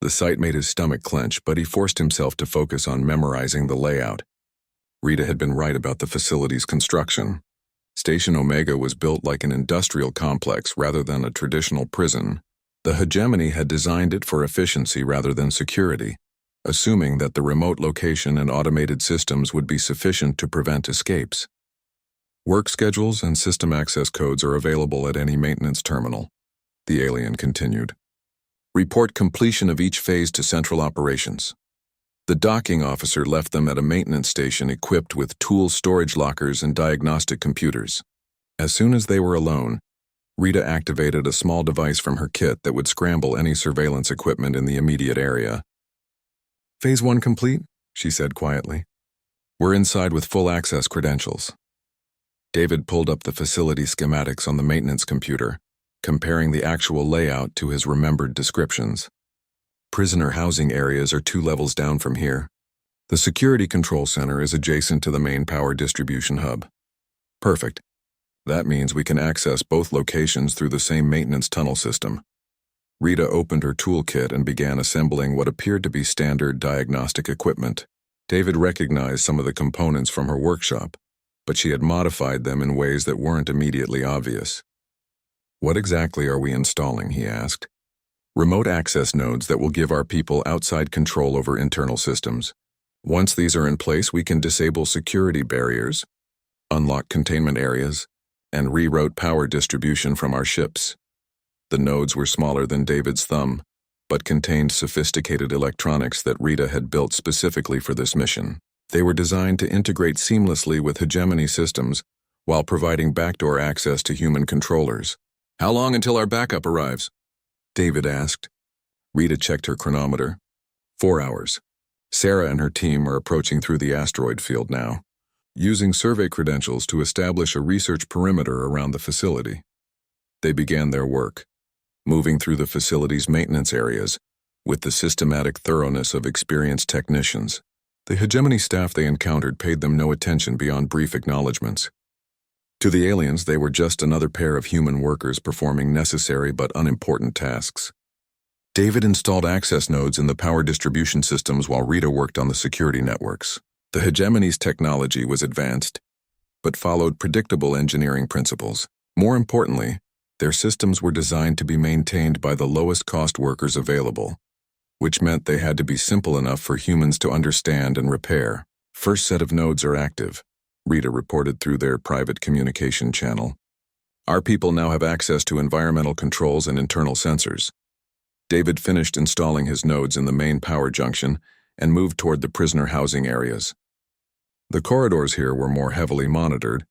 The sight made his stomach clench, but he forced himself to focus on memorizing the layout. Rita had been right about the facility's construction. Station Omega was built like an industrial complex rather than a traditional prison. The hegemony had designed it for efficiency rather than security, assuming that the remote location and automated systems would be sufficient to prevent escapes. "Work schedules and system access codes are available at any maintenance terminal," the alien continued. "Report completion of each phase to Central Operations." The docking officer left them at a maintenance station equipped with tool storage lockers and diagnostic computers. As soon as they were alone, Rita activated a small device from her kit that would scramble any surveillance equipment in the immediate area. "Phase 1 complete," she said quietly. "We're inside with full access credentials." David pulled up the facility schematics on the maintenance computer, comparing the actual layout to his remembered descriptions. "Prisoner housing areas are 2 levels down from here. The security control center is adjacent to the main power distribution hub." "Perfect. That means we can access both locations through the same maintenance tunnel system." Rita opened her toolkit and began assembling what appeared to be standard diagnostic equipment. David recognized some of the components from her workshop, but she had modified them in ways that weren't immediately obvious. "What exactly are we installing?" he asked. "Remote access nodes that will give our people outside control over internal systems. Once these are in place, we can disable security barriers, unlock containment areas, and reroute power distribution from our ships." The nodes were smaller than David's thumb, but contained sophisticated electronics that Rita had built specifically for this mission. They were designed to integrate seamlessly with hegemony systems while providing backdoor access to human controllers. "How long until our backup arrives?" David asked. Rita checked her chronometer. 4 hours. Sarah and her team are approaching through the asteroid field now, using survey credentials to establish a research perimeter around the facility. They began their work, moving through the facility's maintenance areas, with the systematic thoroughness of experienced technicians. The hegemony staff they encountered paid them no attention beyond brief acknowledgments. To the aliens, they were just another pair of human workers performing necessary but unimportant tasks. David installed access nodes in the power distribution systems while Rita worked on the security networks. The hegemony's technology was advanced, but followed predictable engineering principles. More importantly, their systems were designed to be maintained by the lowest-cost workers available, which meant they had to be simple enough for humans to understand and repair. First set of nodes are active, Rita reported through their private communication channel. Our people now have access to environmental controls and internal sensors. David finished installing his nodes in the main power junction and moved toward the prisoner housing areas. The corridors here were more heavily monitored,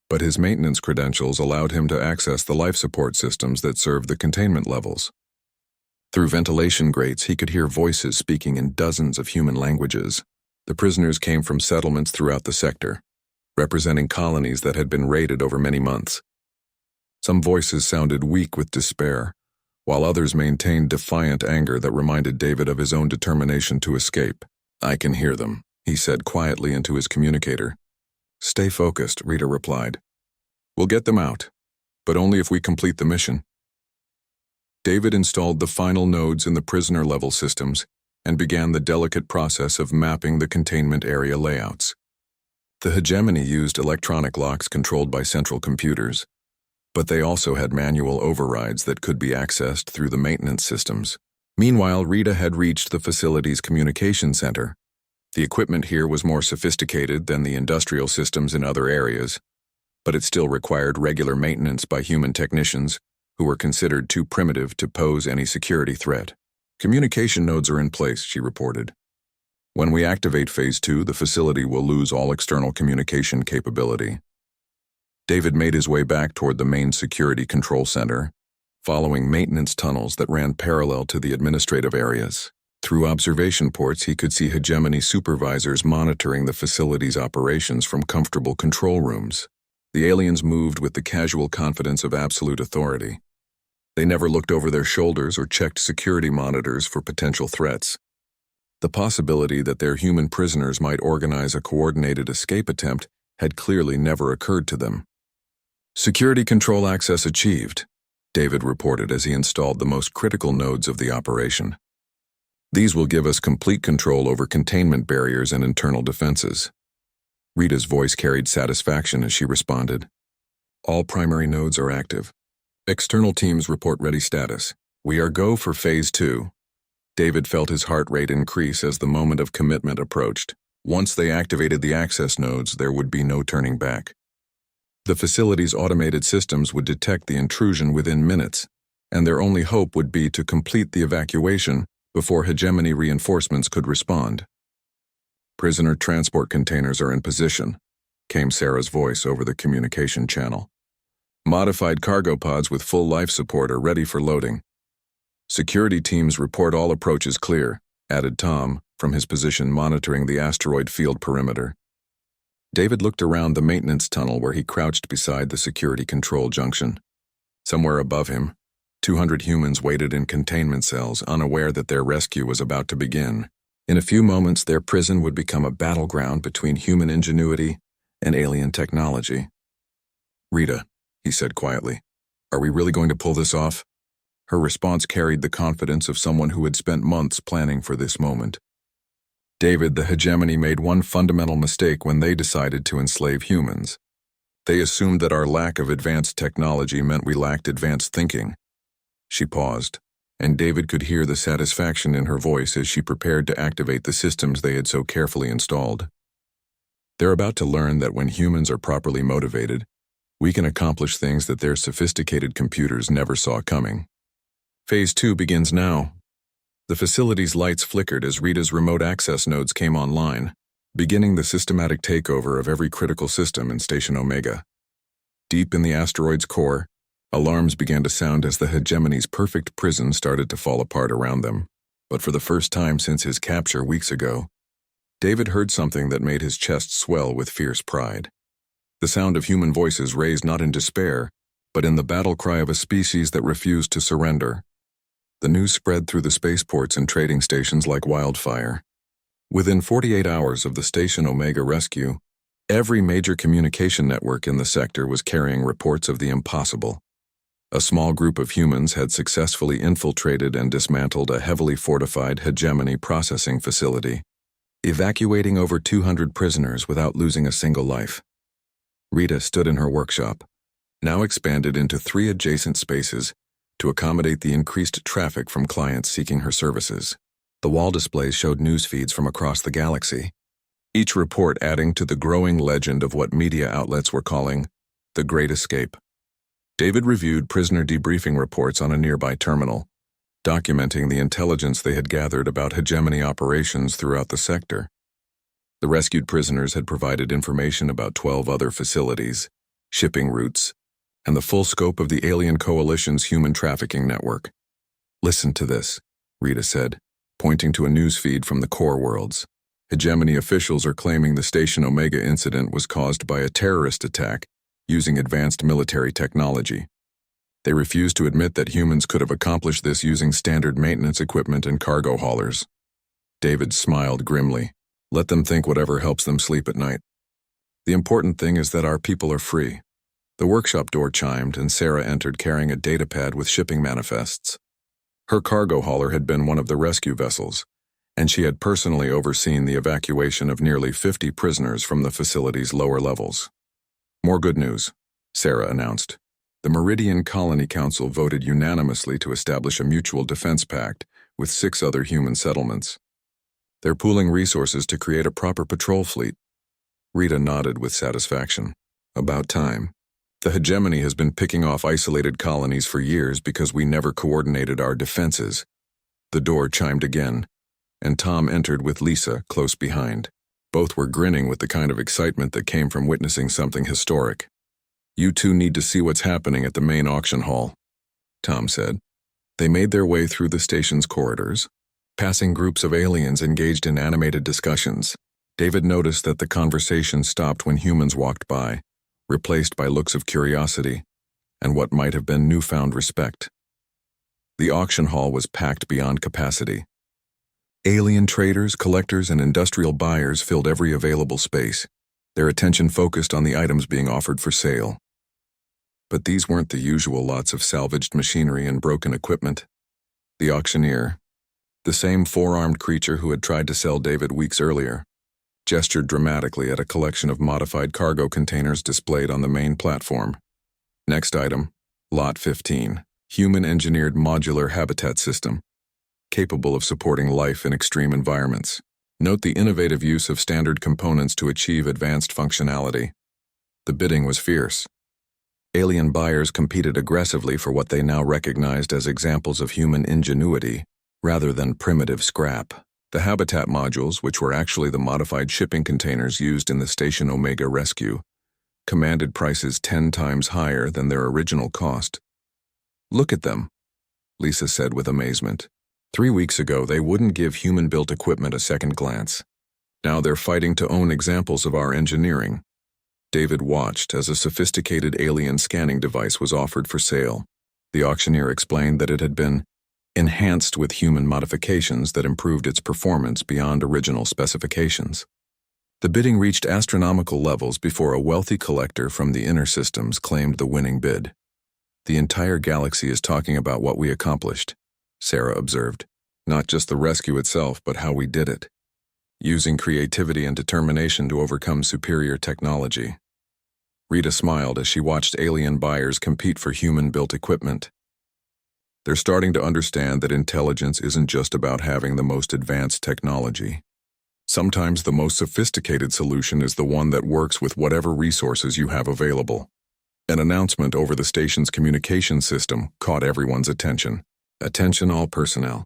but his maintenance credentials allowed him to access the life support systems that served the containment levels. Through ventilation grates, he could hear voices speaking in dozens of human languages. The prisoners came from settlements throughout the sector, representing colonies that had been raided over many months. Some voices sounded weak with despair, while others maintained defiant anger that reminded David of his own determination to escape. "I can hear them," he said quietly into his communicator. "Stay focused," Rita replied. "We'll get them out, but only if we complete the mission." David installed the final nodes in the prisoner-level systems and began the delicate process of mapping the containment area layouts. The hegemony used electronic locks controlled by central computers, but they also had manual overrides that could be accessed through the maintenance systems. Meanwhile, Rita had reached the facility's communication center. The equipment here was more sophisticated than the industrial systems in other areas, but it still required regular maintenance by human technicians who were considered too primitive to pose any security threat. "Communication nodes are in place," she reported. "When we activate Phase 2, the facility will lose all external communication capability." David made his way back toward the main security control center, following maintenance tunnels that ran parallel to the administrative areas. Through observation ports, he could see hegemony supervisors monitoring the facility's operations from comfortable control rooms. The aliens moved with the casual confidence of absolute authority. They never looked over their shoulders or checked security monitors for potential threats. The possibility that their human prisoners might organize a coordinated escape attempt had clearly never occurred to them. "Security control access achieved," David reported as he installed the most critical nodes of the operation. "These will give us complete control over containment barriers and internal defenses." Rita's voice carried satisfaction as she responded. "All primary nodes are active. External teams report ready status. We are go for Phase 2. David felt his heart rate increase as the moment of commitment approached. Once they activated the access nodes, there would be no turning back. The facility's automated systems would detect the intrusion within minutes, and their only hope would be to complete the evacuation before hegemony reinforcements could respond. "Prisoner transport containers are in position," came Sarah's voice over the communication channel. "Modified cargo pods with full life support are ready for loading. Security teams report all approaches clear," added Tom, from his position monitoring the asteroid field perimeter. David looked around the maintenance tunnel where he crouched beside the security control junction. Somewhere above him, 200 humans waited in containment cells, unaware that their rescue was about to begin. In a few moments, their prison would become a battleground between human ingenuity and alien technology. "Rita," he said quietly, "are we really going to pull this off?" Her response carried the confidence of someone who had spent months planning for this moment. David, the hegemony, made one fundamental mistake when they decided to enslave humans. They assumed that our lack of advanced technology meant we lacked advanced thinking. She paused, and David could hear the satisfaction in her voice as she prepared to activate the systems they had so carefully installed. They're about to learn that when humans are properly motivated, we can accomplish things that their sophisticated computers never saw coming. Phase 2 begins now. The facility's lights flickered as Rita's remote access nodes came online, beginning the systematic takeover of every critical system in Station Omega. Deep in the asteroid's core, alarms began to sound as the hegemony's perfect prison started to fall apart around them. But for the first time since his capture weeks ago, David heard something that made his chest swell with fierce pride. The sound of human voices raised not in despair, but in the battle cry of a species that refused to surrender. The news spread through the spaceports and trading stations like wildfire. Within 48 hours of the Station Omega rescue, every major communication network in the sector was carrying reports of the impossible. A small group of humans had successfully infiltrated and dismantled a heavily fortified hegemony processing facility, evacuating over 200 prisoners without losing a single life. Rita stood in her workshop, now expanded into 3 adjacent spaces, to accommodate the increased traffic from clients seeking her services. The wall displays showed news feeds from across the galaxy, each report adding to the growing legend of what media outlets were calling the Great Escape. David reviewed prisoner debriefing reports on a nearby terminal, documenting the intelligence they had gathered about hegemony operations throughout the sector. The rescued prisoners had provided information about 12 other facilities, shipping routes, and the full scope of the alien coalition's human trafficking network. "Listen to this," Rita said, pointing to a news feed from the core worlds. "Hegemony officials are claiming the Station Omega incident was caused by a terrorist attack using advanced military technology. They refuse to admit that humans could have accomplished this using standard maintenance equipment and cargo haulers." David smiled grimly. "Let them think whatever helps them sleep at night. The important thing is that our people are free." The workshop door chimed and Sarah entered carrying a datapad with shipping manifests. Her cargo hauler had been one of the rescue vessels, and she had personally overseen the evacuation of nearly 50 prisoners from the facility's lower levels. "More good news," Sarah announced. "The Meridian Colony Council voted unanimously to establish a mutual defense pact with 6 other human settlements. They're pooling resources to create a proper patrol fleet." Rita nodded with satisfaction. "About time. The hegemony has been picking off isolated colonies for years because we never coordinated our defenses." The door chimed again, and Tom entered with Lisa close behind. Both were grinning with the kind of excitement that came from witnessing something historic. "You two need to see what's happening at the main auction hall," Tom said. They made their way through the station's corridors, passing groups of aliens engaged in animated discussions. David noticed that the conversation stopped when humans walked by, replaced by looks of curiosity and what might have been newfound respect. The auction hall was packed beyond capacity. Alien traders, collectors, and industrial buyers filled every available space, their attention focused on the items being offered for sale. But these weren't the usual lots of salvaged machinery and broken equipment. The auctioneer, the same 4-armed creature who had tried to sell David weeks earlier, gestured dramatically at a collection of modified cargo containers displayed on the main platform. "Next item, Lot 15, human-engineered modular habitat system, capable of supporting life in extreme environments. Note the innovative use of standard components to achieve advanced functionality." The bidding was fierce. Alien buyers competed aggressively for what they now recognized as examples of human ingenuity, rather than primitive scrap. The habitat modules, which were actually the modified shipping containers used in the Station Omega rescue, commanded prices 10 times higher than their original cost. "Look at them," Lisa said with amazement. 3 weeks ago, they wouldn't give human-built equipment a second glance. Now they're fighting to own examples of our engineering. David watched as a sophisticated alien scanning device was offered for sale. The auctioneer explained that it had been enhanced with human modifications that improved its performance beyond original specifications. The bidding reached astronomical levels before a wealthy collector from the inner systems claimed the winning bid. "The entire galaxy is talking about what we accomplished," Sarah observed. "Not just the rescue itself, but how we did it, using creativity and determination to overcome superior technology." Rita smiled as she watched alien buyers compete for human-built equipment. They're starting to understand that intelligence isn't just about having the most advanced technology. Sometimes the most sophisticated solution is the one that works with whatever resources you have available. An announcement over the station's communication system caught everyone's attention. "Attention all personnel.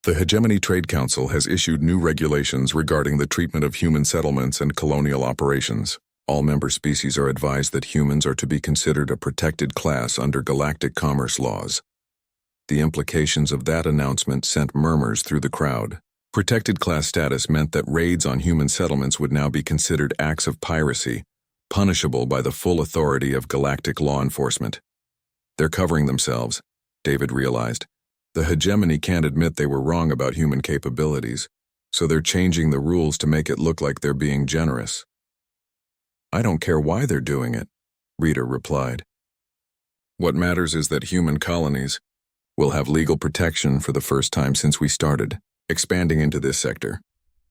The Hegemony Trade Council has issued new regulations regarding the treatment of human settlements and colonial operations. All member species are advised that humans are to be considered a protected class under galactic commerce laws." The implications of that announcement sent murmurs through the crowd. Protected class status meant that raids on human settlements would now be considered acts of piracy, punishable by the full authority of galactic law enforcement. "They're covering themselves," David realized. The hegemony can't admit they were wrong about human capabilities, so they're changing the rules to make it look like they're being generous. I don't care why they're doing it, Rita replied. What matters is that human colonies will have legal protection for the first time since we started expanding into this sector.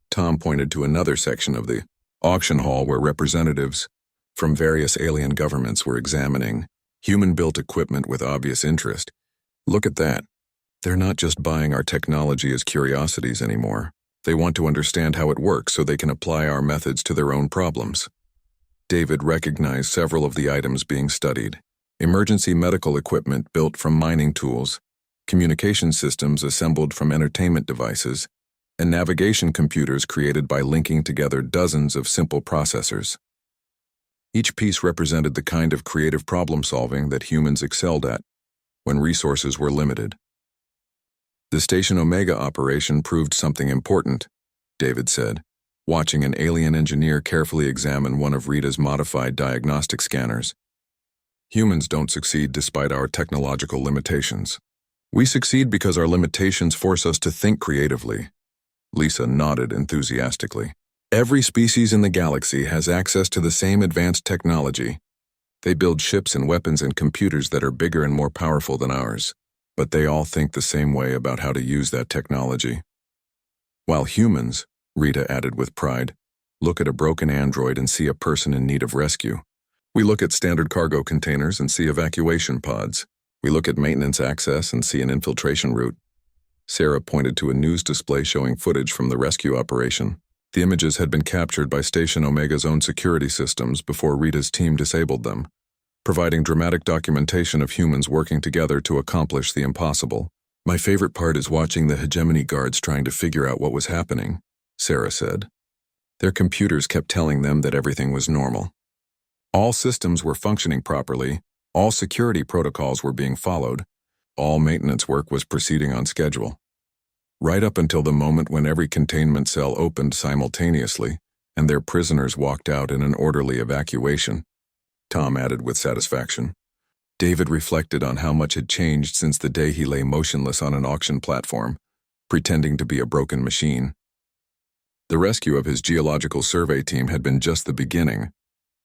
Tom pointed to another section of the auction hall where representatives from various alien governments were examining human-built equipment with obvious interest. Look at that. They're not just buying our technology as curiosities anymore. They want to understand how it works so they can apply our methods to their own problems. David recognized several of the items being studied. Emergency medical equipment built from mining tools, communication systems assembled from entertainment devices, and navigation computers created by linking together dozens of simple processors. Each piece represented the kind of creative problem-solving that humans excelled at when resources were limited. The Station Omega operation proved something important, David said, watching an alien engineer carefully examine one of Rita's modified diagnostic scanners. Humans don't succeed despite our technological limitations. We succeed because our limitations force us to think creatively. Lisa nodded enthusiastically. Every species in the galaxy has access to the same advanced technology. They build ships and weapons and computers that are bigger and more powerful than ours, but they all think the same way about how to use that technology. While humans, Rita added with pride, look at a broken android and see a person in need of rescue. We look at standard cargo containers and see evacuation pods. We look at maintenance access and see an infiltration route. Sarah pointed to a news display showing footage from the rescue operation. The images had been captured by Station Omega's own security systems before Rita's team disabled them, providing dramatic documentation of humans working together to accomplish the impossible. My favorite part is watching the hegemony guards trying to figure out what was happening, Sarah said. Their computers kept telling them that everything was normal. All systems were functioning properly, all security protocols were being followed, all maintenance work was proceeding on schedule. Right up until the moment when every containment cell opened simultaneously and their prisoners walked out in an orderly evacuation, Tom added with satisfaction. David reflected on how much had changed since the day he lay motionless on an auction platform, pretending to be a broken machine. The rescue of his geological survey team had been just the beginning.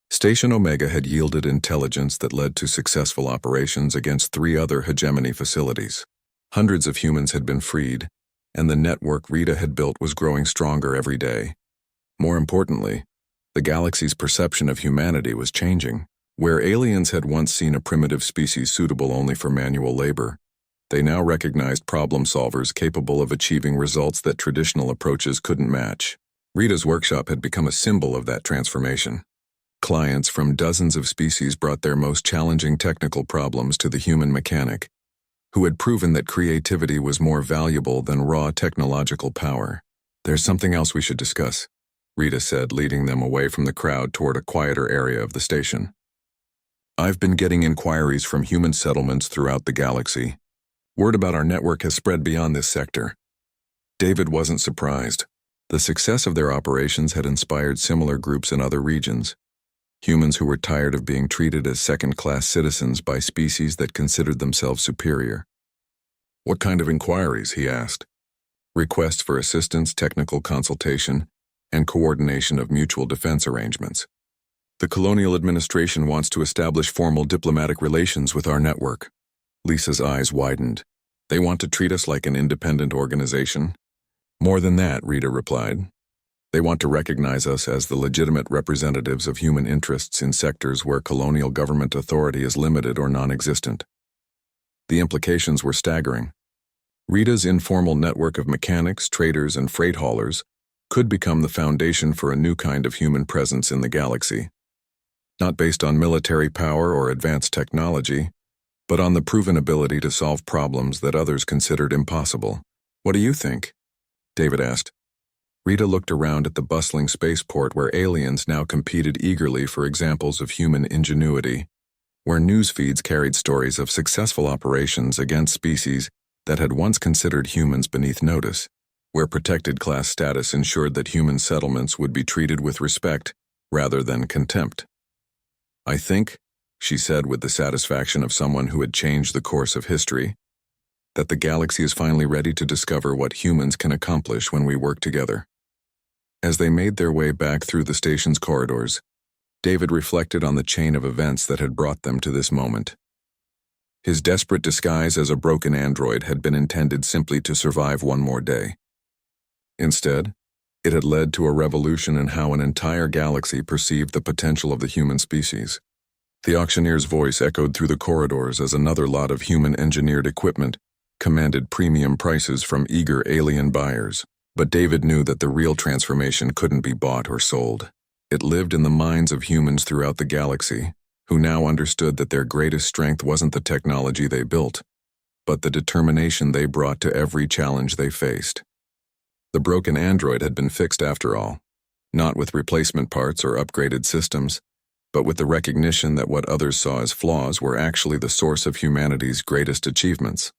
Station Omega had yielded intelligence that led to successful operations against 3 other hegemony facilities. Hundreds of humans had been freed, and the network Rita had built was growing stronger every day. More importantly, the galaxy's perception of humanity was changing. Where aliens had once seen a primitive species suitable only for manual labor, they now recognized problem solvers capable of achieving results that traditional approaches couldn't match. Rita's workshop had become a symbol of that transformation. Clients from dozens of species brought their most challenging technical problems to the human mechanic, who had proven that creativity was more valuable than raw technological power. There's something else we should discuss, Rita said, leading them away from the crowd toward a quieter area of the station. I've been getting inquiries from human settlements throughout the galaxy. Word about our network has spread beyond this sector. David wasn't surprised. The success of their operations had inspired similar groups in other regions. Humans who were tired of being treated as second-class citizens by species that considered themselves superior. What kind of inquiries, he asked. Requests for assistance, technical consultation, and coordination of mutual defense arrangements. The colonial administration wants to establish formal diplomatic relations with our network. Lisa's eyes widened. They want to treat us like an independent organization? More than that, Rita replied. They want to recognize us as the legitimate representatives of human interests in sectors where colonial government authority is limited or non-existent. The implications were staggering. Rita's informal network of mechanics, traders, and freight haulers could become the foundation for a new kind of human presence in the galaxy. Not based on military power or advanced technology, but on the proven ability to solve problems that others considered impossible. What do you think? David asked. Rita looked around at the bustling spaceport where aliens now competed eagerly for examples of human ingenuity, where news feeds carried stories of successful operations against species that had once considered humans beneath notice, where protected class status ensured that human settlements would be treated with respect rather than contempt. I think, she said with the satisfaction of someone who had changed the course of history, that the galaxy is finally ready to discover what humans can accomplish when we work together. As they made their way back through the station's corridors, David reflected on the chain of events that had brought them to this moment. His desperate disguise as a broken android had been intended simply to survive one more day. Instead, it had led to a revolution in how an entire galaxy perceived the potential of the human species. The auctioneer's voice echoed through the corridors as another lot of human-engineered equipment commanded premium prices from eager alien buyers. But David knew that the real transformation couldn't be bought or sold. It lived in the minds of humans throughout the galaxy, who now understood that their greatest strength wasn't the technology they built, but the determination they brought to every challenge they faced. The broken android had been fixed after all, not with replacement parts or upgraded systems, but with the recognition that what others saw as flaws were actually the source of humanity's greatest achievements.